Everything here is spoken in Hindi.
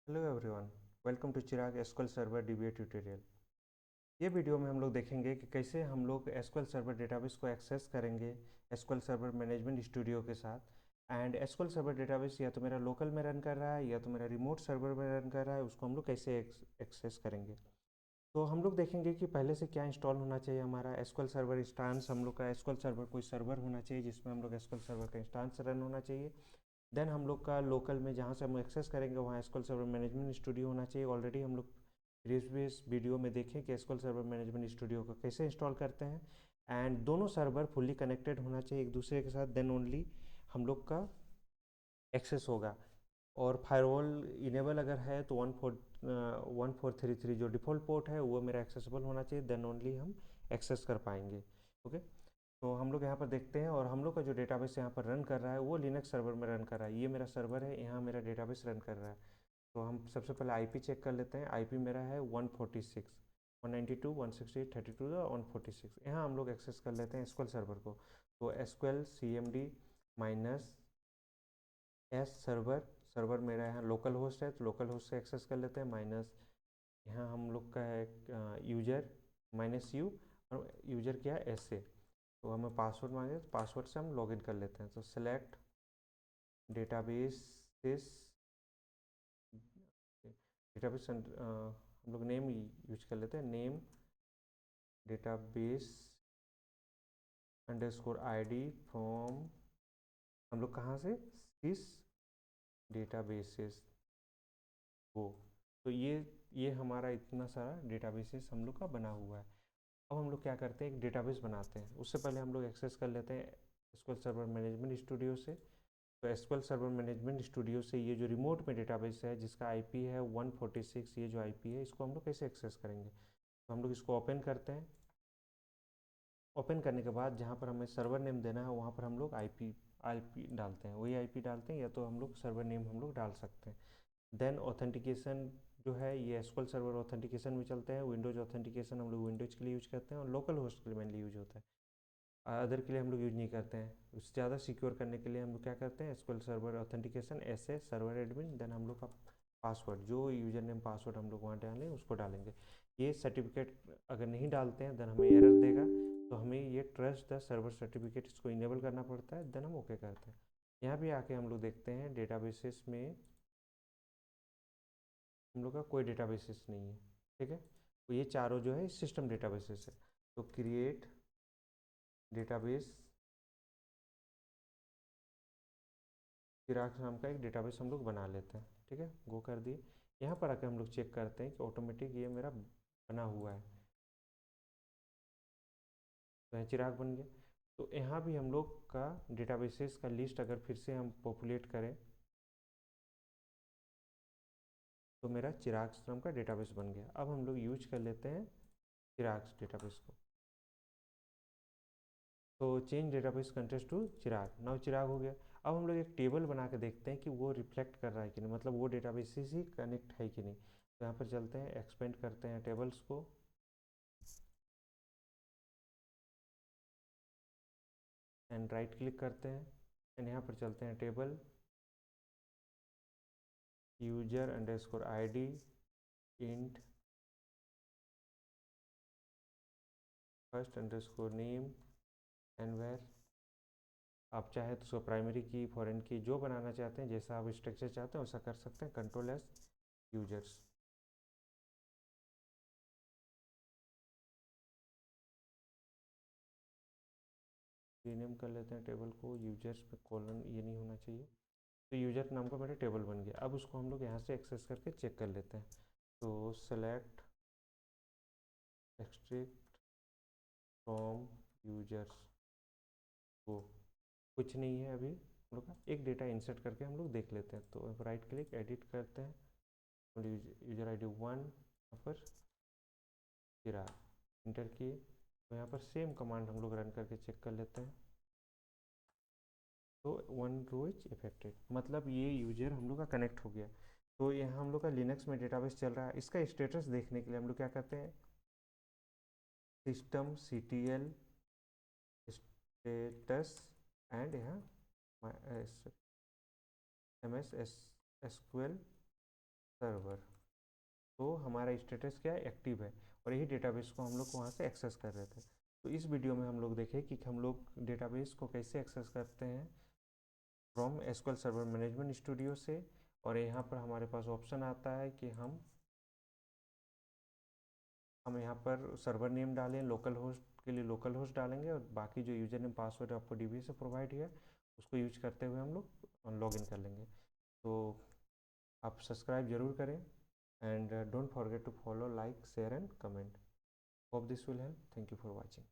Hello everyone, welcome to Chirag SQL server DBA tutorial. ये वीडियो में हम लोग देखेंगे कि कैसे हम लोग एसक्यूएल सर्वर डेटाबेस को एक्सेस करेंगे एसक्यूएल सर्वर मैनेजमेंट स्टूडियो के साथ। एंड एसक्यूएल सर्वर डेटाबेस या तो मेरा लोकल में रन कर रहा है या तो मेरा रिमोट सर्वर में रन कर रहा है, उसको हम लोग कैसे एक्सेस करेंगे। तो हम लोग देखेंगे कि पहले से क्या इंस्टॉल होना चाहिए। हमारा एसक्यूएल सर्वर इंस्टांस, हम लोग का एसक्यूएल सर्वर कोई सर्वर होना चाहिए जिसमें हम लोग एसक्यूएल सर्वर का इंस्टांस रन होना चाहिए। देन हम लोग का लोकल में जहाँ से हम एक्सेस करेंगे वहाँ एसक्यूएल सर्वर मैनेजमेंट स्टूडियो होना चाहिए। ऑलरेडी हम लोग प्रीवियस वीडियो में देखें कि एसक्यूएल सर्वर मैनेजमेंट स्टूडियो को कैसे इंस्टॉल करते हैं। एंड दोनों सर्वर फुल्ली कनेक्टेड होना चाहिए एक दूसरे के साथ, देन ओनली हम लोग का एक्सेस होगा। और फायरवॉल इनेबल अगर है तो 1433 जो डिफ़ॉल्ट पोर्ट है वो मेरा एक्सेसिबल होना चाहिए, देन ओनली हम एक्सेस कर पाएंगे। ओके, तो हम लोग यहाँ पर देखते हैं और हम लोग का जो डेटाबेस यहाँ पर रन कर रहा है वो लिनक्स सर्वर में रन कर रहा है। ये मेरा सर्वर है, यहाँ मेरा डेटाबेस रन कर रहा है। तो हम सबसे पहले आईपी चेक कर लेते हैं। आईपी मेरा है 146, 192 168 32 और 146। यहाँ हम लोग एक्सेस कर लेते हैं एसक्यूएल सर्वर को। तो SQL cmd minus S server, server मेरा यहाँ लोकल होस्ट है तो लोकल होस्ट से एक्सेस कर लेते हैं। माइनस यहाँ हम लोग का है यूजर माइनस यू, और यूजर क्या है एस से। तो हमें पासवर्ड मांगे तो पासवर्ड से हम लॉगिन कर लेते हैं। तो सेलेक्ट डेटाबेस, डेटाबेस हम लोग नेम यूज कर लेते हैं। Name database underscore ID from, हम लोग कहाँ से, सिस डेटाबेसेस वो। तो ये हमारा इतना सारा डेटाबेसेस हम लोग का बना हुआ है। अब हम लोग क्या करते हैं, एक डेटाबेस बनाते हैं। उससे पहले हम लोग एक्सेस कर लेते हैं एसक्यूएल सर्वर मैनेजमेंट स्टूडियो से। तो एसक्यूएल सर्वर मैनेजमेंट स्टूडियो से ये जो रिमोट में डेटाबेस है जिसका आईपी है 146, ये जो आईपी है इसको हम लोग कैसे एक्सेस करेंगे। तो हम लोग इसको ओपन करते हैं। ओपन करने के बाद जहाँ पर हमें सर्वर नेम देना है वहाँ पर हम लोग आईपी आईपी डालते हैं, वही आईपी डालते हैं, या तो हम लोग सर्वर नेम हम लोग डाल सकते हैं। देन ऑथेंटिकेशन जो है ये एसक्यूएल सर्वर ऑथेंटिकेशन में चलते हैं। विंडोज ऑथेंटिकेशन हम लोग विंडोज के लिए यूज करते हैं और लोकल होस्ट के लिए मेनली यूज होता है। अदर के लिए हम लोग यूज नहीं करते हैं। उससे ज़्यादा सिक्योर करने के लिए हम लोग क्या करते हैं, एसक्यूएल सर्वर ऑथेंटिकेशन ऐसे सर्वर एडमिन, देन हम लोग का पासवर्ड, जो यूजर नेम पासवर्ड हम लोग वहाँ डालें उसको डालेंगे। ये सर्टिफिकेट अगर नहीं डालते हैं देन हमें एरर देगा। तो हमें ये ट्रस्ट द सर्वर सर्टिफिकेट इसको इनेबल करना पड़ता है, देन हम ओके करते हैं। यहाँ भी आके हम लोग देखते हैं डेटाबेसेस में हम लोग का कोई डेटाबेसेस नहीं है। ठीक है, तो ये चारों जो है सिस्टम डेटाबेसेस है। तो क्रिएट डेटाबेस, चिराग नाम का एक डेटाबेस हम लोग बना लेते हैं। ठीक है, गो कर दिए। यहाँ पर आकर हम लोग चेक करते हैं कि ऑटोमेटिक ये मेरा बना हुआ है। तो यहाँ चिराग बन गया। तो यहाँ भी हम लोग का डेटाबेसेस का लिस्ट अगर फिर से हम पॉपुलेट करें तो मेरा चिराग नाम का डेटाबेस बन गया। अब हम लोग यूज कर लेते हैं चिराग डेटाबेस को। तो change database context to Chirag, now Chirag हो गया। अब हम लोग एक टेबल बना के देखते हैं कि वो रिफ्लेक्ट कर रहा है कि नहीं, मतलब वो डेटाबेस से ही कनेक्ट है कि नहीं। तो यहाँ पर चलते हैं, एक्सपेंड करते हैं टेबल्स को, एंड राइट क्लिक करते हैं। एंड यहाँ पर चलते हैं table user underscore ID int first underscore name and where. आप चाहे तो उसको प्राइमरी की, फॉरेन की, जो बनाना चाहते हैं, जैसा आप स्ट्रक्चर चाहते हैं वैसा कर सकते हैं। कंट्रोल एस यूजर्स, रीनेम कर लेते हैं टेबल को। यूजर्स पे कॉलन ये नहीं होना चाहिए। तो यूजर नाम का मेरा टेबल बन गया। अब उसको हम लोग यहाँ से एक्सेस करके चेक कर लेते हैं। तो सेलेक्ट एक्सट्रैक्ट फ्रॉम यूजर्स को, कुछ नहीं है अभी हम लोग का। एक डेटा इंसर्ट करके हम लोग देख लेते हैं। तो राइट क्लिक एडिट करते हैं, यूजर आई डी 1, यहाँ पर चिराग इंटर किए। तो यहाँ पर सेम कमांड हम लोग रन करके चेक कर लेते हैं। तो 1 रोज इफेक्टेड, मतलब ये यूजर हम लोग का कनेक्ट हो गया। तो यहाँ हम लोग का लिनक्स में डेटाबेस चल रहा है। इसका स्टेटस देखने के लिए हम लोग क्या करते हैं, system C T L status, and यहाँ M S S S Q L server, तो हमारा स्टेटस क्या है, एक्टिव है, और यही डेटाबेस को हम लोग वहाँ से एक्सेस कर रहे थे। तो इस वीडियो में हम लोग देखें कि हम लोग डेटाबेस को कैसे एक्सेस करते हैं from SQL server management studio से। और यहाँ पर हमारे पास ऑप्शन आता है कि हम यहाँ पर सर्वर नेम डालें, लोकल होस्ट के लिए लोकल होस्ट डालेंगे, और बाकी जो यूज़र नेम पासवर्ड आपको डीबी से प्रोवाइड किया उसको यूज करते हुए हम लोग लॉगिन कर लेंगे। तो आप सब्सक्राइब जरूर करें, and don't forget to follow, like, share and comment. Hope this will help. Thank you for watching.